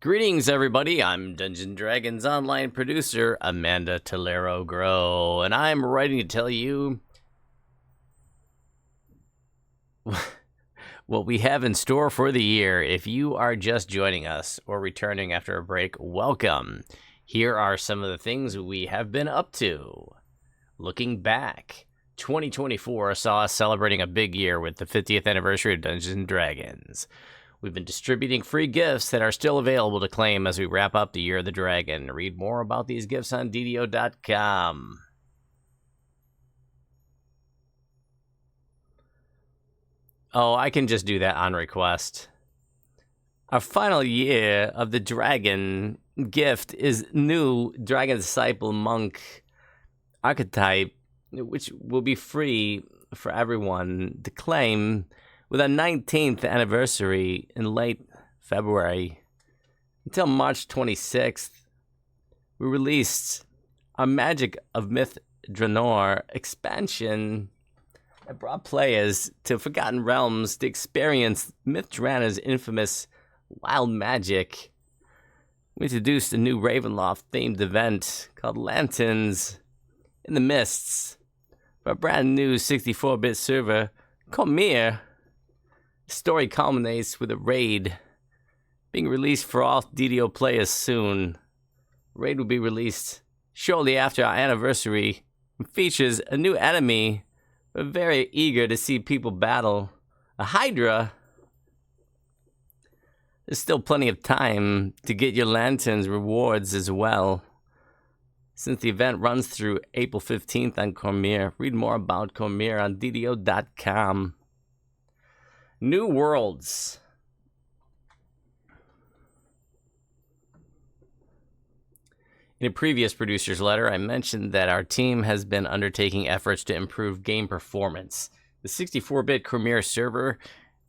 Greetings, everybody. I'm Dungeons & Dragons online producer Amanda Tolero Grow, and I'm writing to tell you what we have in store for the year. If you are just joining us or returning after a break, welcome. Here are some of the things we have been up to. Looking back, 2024 saw us celebrating a big year with the 50th anniversary of Dungeons & Dragons. We've been distributing free gifts that are still available to claim as we wrap up the Year of the Dragon. Read more about these gifts on DDO.com. Oh, I can just do that on request. Our final year of the Dragon gift is new Dragon Disciple Monk archetype, which will be free for everyone to claim with our 19th anniversary in late February. Until March 26th, we released our Magic of Myth Draenor expansion that brought players to Forgotten Realms to experience Myth Draenor's infamous wild magic. We introduced a new Ravenloft-themed event called Lanterns in the Mists for a brand new 64-bit server, Cormyr. The story culminates with a raid being released for all DDO players soon. The raid will be released shortly after our anniversary and features a new enemy. We're very eager to see people battle a Hydra. There's still plenty of time to get your Lanterns rewards as well, since the event runs through April 15th on Cormyr. Read more about Cormyr on DDO.com. New worlds. In a previous producer's letter, I mentioned that our team has been undertaking efforts to improve game performance. The 64-bit Cormyr server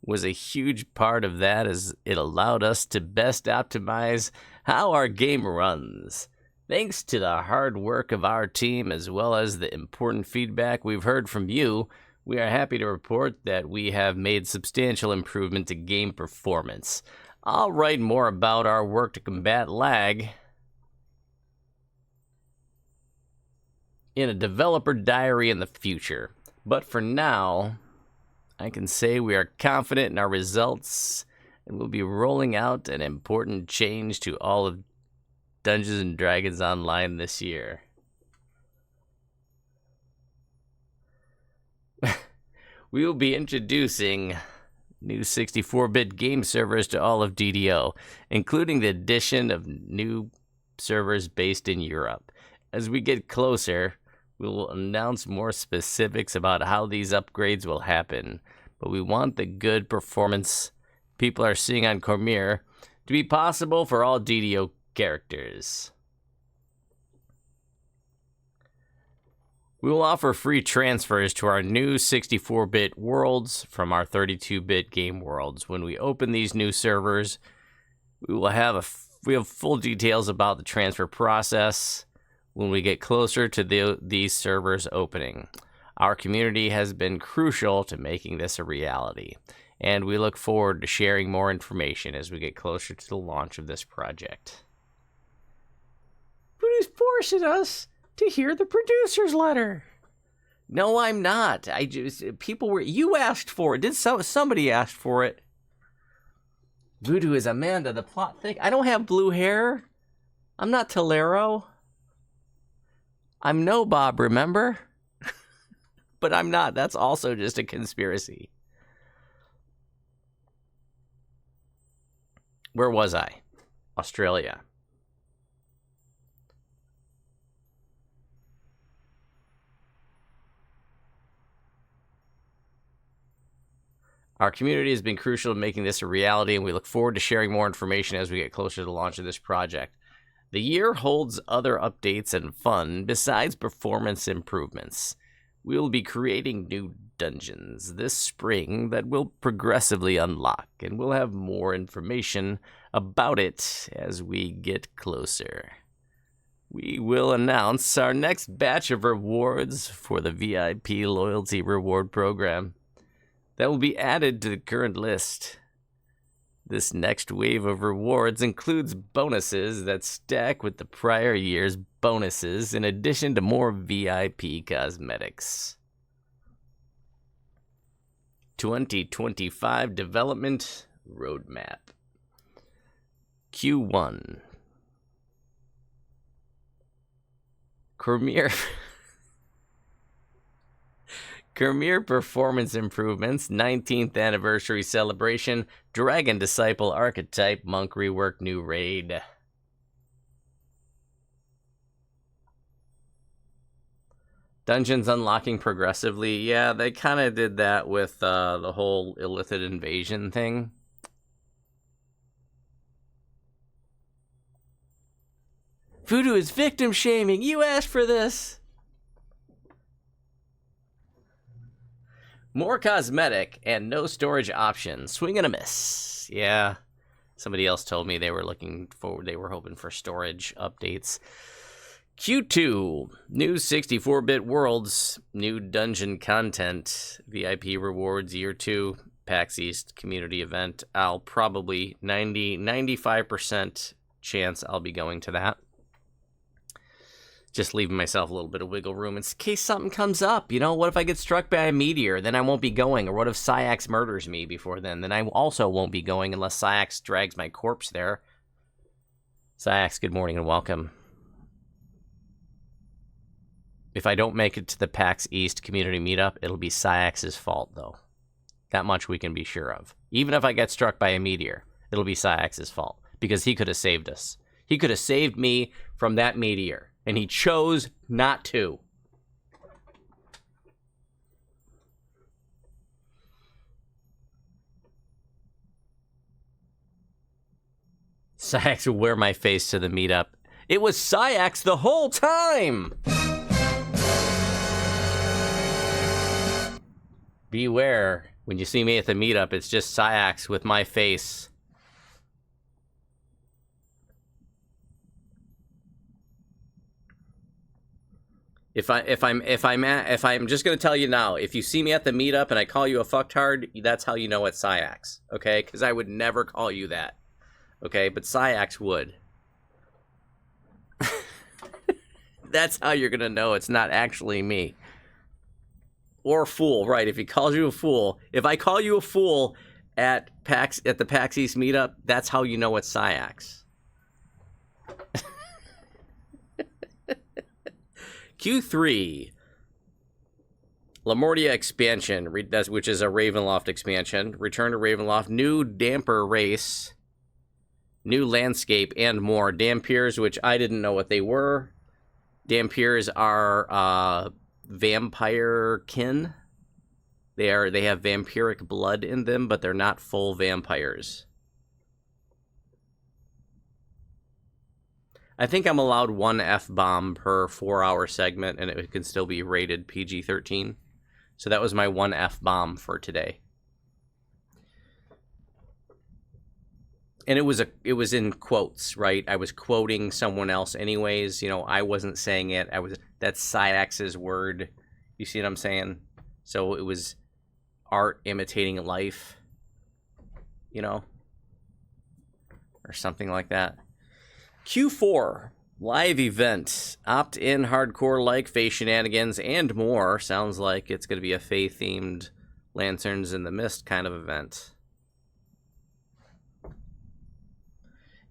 was a huge part of that, as it allowed us to best optimize how our game runs. Thanks to the hard work of our team, as well as the important feedback we've heard from you, we are happy to report that we have made substantial improvement to game performance. I'll write more about our work to combat lag in a developer diary in the future. But for now, I can say we are confident in our results and will be rolling out an important change to all of Dungeons & Dragons Online this year. We will be introducing new 64-bit game servers to all of DDO, including the addition of new servers based in Europe. As we get closer, we will announce more specifics about how these upgrades will happen, but we want the good performance people are seeing on Cormyr to be possible for all DDO characters. We will offer free transfers to our new 64-bit worlds from our 32-bit game worlds. When we open these new servers, we have full details about the transfer process when we get closer to these servers opening. Our community has been crucial to making this a reality, and we look forward to sharing more information as we get closer to the launch of this project. But who's forcing us to hear the producer's letter? No, I'm not. You asked for it. Somebody asked for it. Voodoo is Amanda, the plot thick. I don't have blue hair. I'm not Tolero. I'm no Bob, remember? But I'm not. That's also just a conspiracy. Where was I? Australia. Our community has been crucial in making this a reality, and we look forward to sharing more information as we get closer to the launch of this project. The year holds other updates and fun besides performance improvements. We will be creating new dungeons this spring that will progressively unlock, and we'll have more information about it as we get closer. We will announce our next batch of rewards for the VIP loyalty reward program that will be added to the current list. This next wave of rewards includes bonuses that stack with the prior year's bonuses, in addition to more VIP cosmetics. 2025 Development Roadmap. Q1. Premier Performance Improvements, 19th Anniversary Celebration, Dragon Disciple Archetype, Monk Rework, New Raid. Dungeons unlocking progressively. Yeah, they kind of did that with the whole Illithid invasion thing. Voodoo is victim shaming. You asked for this. More cosmetic and no storage options. Swing and a miss. Yeah. Somebody else told me they were hoping for storage updates. Q2, new 64-bit worlds, new dungeon content, VIP rewards, year 2, PAX East community event. I'll probably 95% chance I'll be going to that. Just leaving myself a little bit of wiggle room in case something comes up. You know, what if I get struck by a meteor? Then I won't be going. Or what if Syax murders me before then? Then I also won't be going unless Syax drags my corpse there. Syax, good morning and welcome. If I don't make it to the PAX East community meetup, it'll be Syax's fault, though. That much we can be sure of. Even if I get struck by a meteor, it'll be Syax's fault. Because he could have saved us. He could have saved me from that meteor. And he chose not to. Syax will wear my face to the meetup. It was Syax the whole time! Beware. When you see me at the meetup, it's just Syax with my face. If I'm just gonna tell you now, if you see me at the meetup and I call you a fucktard, that's how you know it's Syax, okay? Because I would never call you that, okay? But Syax would. That's how you're gonna know it's not actually me. Or fool, right? If he calls you a fool, if I call you a fool at the PAX East meetup, that's how you know it's Syax. Q3, Lamortia expansion, which is a Ravenloft expansion. Return to Ravenloft, new Damper race, new landscape, and more. Dampiers, which I didn't know what they were. Dampiers are vampire kin. They have vampiric blood in them, but they're not full vampires. I think I'm allowed one F-bomb per 4-hour segment, and it can still be rated PG-13. So that was my one F-bomb for today. And it was in quotes, right? I was quoting someone else anyways. You know, I wasn't saying it. That's Syax's word. You see what I'm saying? So it was art imitating life, you know? Or something like that. Q4, live event, opt-in hardcore like Fae shenanigans and more. Sounds like it's going to be a Fae-themed Lanterns in the Mist kind of event.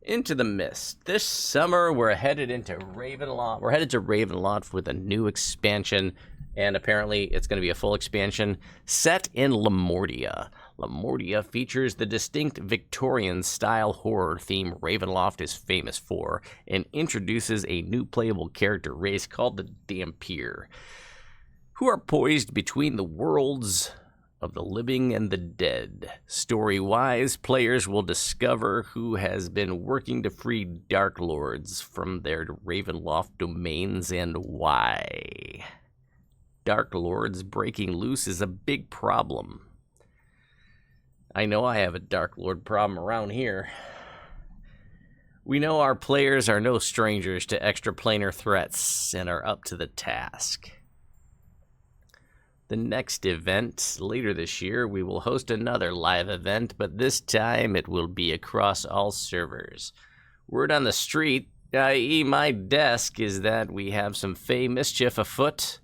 Into the Mist. This summer, we're headed into Ravenloft. We're headed to Ravenloft with a new expansion, and apparently it's going to be a full expansion set in Lamortia. Lamortia features the distinct Victorian-style horror theme Ravenloft is famous for, and introduces a new playable character race called the Dampier, who are poised between the worlds of the living and the dead. Story-wise, players will discover who has been working to free Dark Lords from their Ravenloft domains and why. Dark Lords breaking loose is a big problem. I know I have a Dark Lord problem around here. We know our players are no strangers to extraplanar threats and are up to the task. The next event, later this year, we will host another live event, but this time it will be across all servers. Word on the street, i.e. my desk, is that we have some Fey mischief afoot.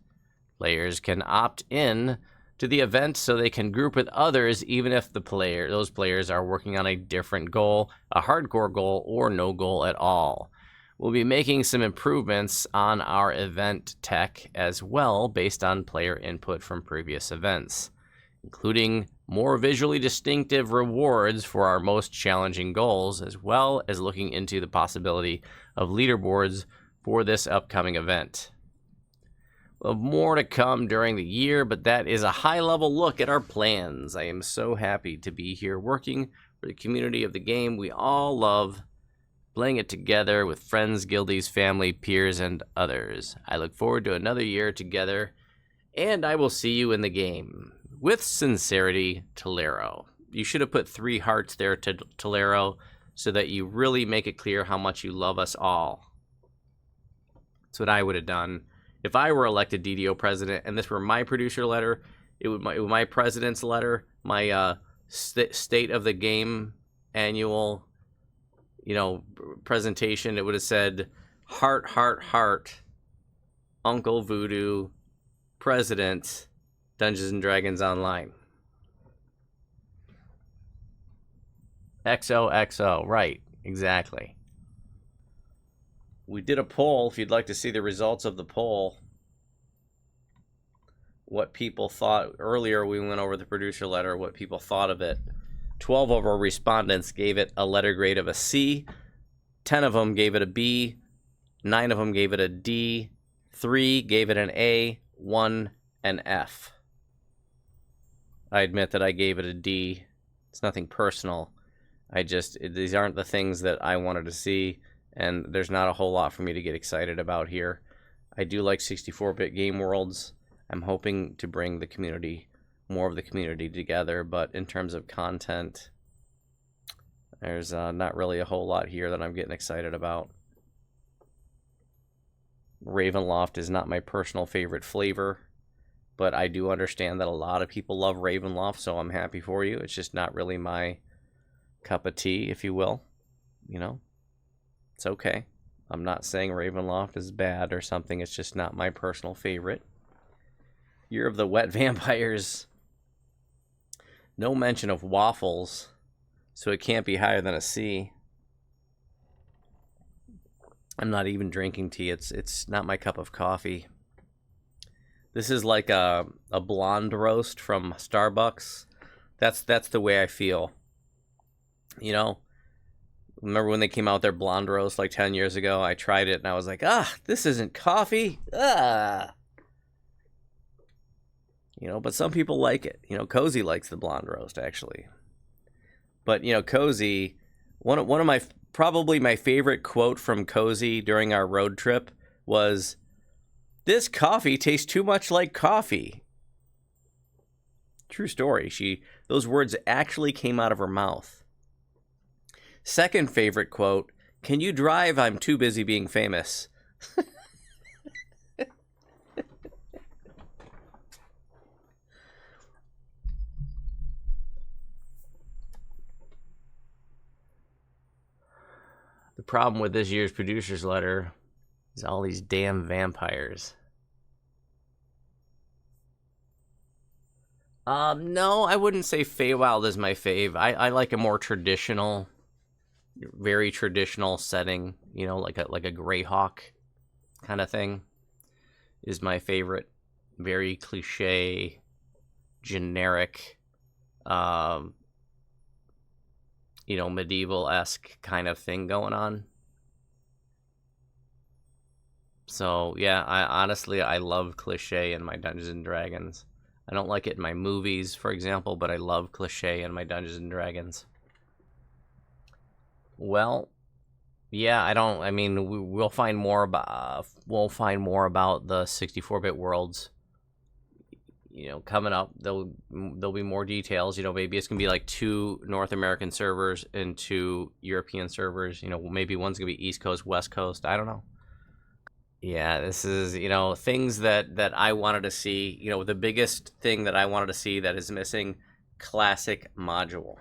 Players can opt in to the event so they can group with others even if those players are working on a different goal, a hardcore goal, or no goal at all. We'll be making some improvements on our event tech as well based on player input from previous events, including more visually distinctive rewards for our most challenging goals, as well as looking into the possibility of leaderboards for this upcoming event. We'll have more to come during the year, but that is a high-level look at our plans. I am so happy to be here working for the community of the game we all love, playing it together with friends, guildies, family, peers, and others. I look forward to another year together, and I will see you in the game. With sincerity, Tolero. You should have put 3 hearts there to Tolero so that you really make it clear how much you love us all. That's what I would have done. If I were elected DDO president and this were my producer letter, it would my president's letter, my state of the game annual, presentation. It would have said, heart, heart, heart, Uncle Voodoo, President, Dungeons and Dragons Online. XOXO, right, exactly. We did a poll, if you'd like to see the results of the poll. What people thought. Earlier we went over the producer letter, what people thought of it. 12 of our respondents gave it a letter grade of a C. 10 of them gave it a B. 9 of them gave it a D. 3 gave it an A. 1 an F. I admit that I gave it a D. It's nothing personal. These aren't the things that I wanted to see. And there's not a whole lot for me to get excited about here. I do like 64-bit game worlds. I'm hoping to bring the community, more of the community together, but in terms of content, there's not really a whole lot here that I'm getting excited about. Ravenloft is not my personal favorite flavor, but I do understand that a lot of people love Ravenloft, so I'm happy for you. It's just not really my cup of tea, if you will. It's okay. I'm not saying Ravenloft is bad or something. It's just not my personal favorite. Year of the Wet Vampires. No mention of waffles, so it can't be higher than a C. I'm not even drinking tea. It's not my cup of coffee. This is like a blonde roast from Starbucks. That's the way I feel. Remember when they came out with their blonde roast like 10 years ago? I tried it and I was like, this isn't coffee. But some people like it. Cozy likes the blonde roast, actually. But, Cozy, one of probably my favorite quote from Cozy during our road trip was, "This coffee tastes too much like coffee." True story. Those words actually came out of her mouth. Second favorite quote, "Can you drive? I'm too busy being famous." The problem with this year's producer's letter is all these damn vampires. No, I wouldn't say Feywild is my fave. I like a more traditional, very traditional setting, like a Greyhawk kind of thing is my favorite. Very cliche, generic, medieval-esque kind of thing going on. So, yeah, I love cliche in my Dungeons and Dragons. I don't like it in my movies, for example, but I love cliche in my Dungeons and Dragons. Well, yeah, we'll find more about the 64-bit worlds. Coming up, there'll be more details. Maybe it's gonna be like 2 North American servers and 2 European servers. Maybe one's gonna be East Coast, West Coast. I don't know. Yeah, this is, things that I wanted to see. The biggest thing that I wanted to see that is missing, classic module.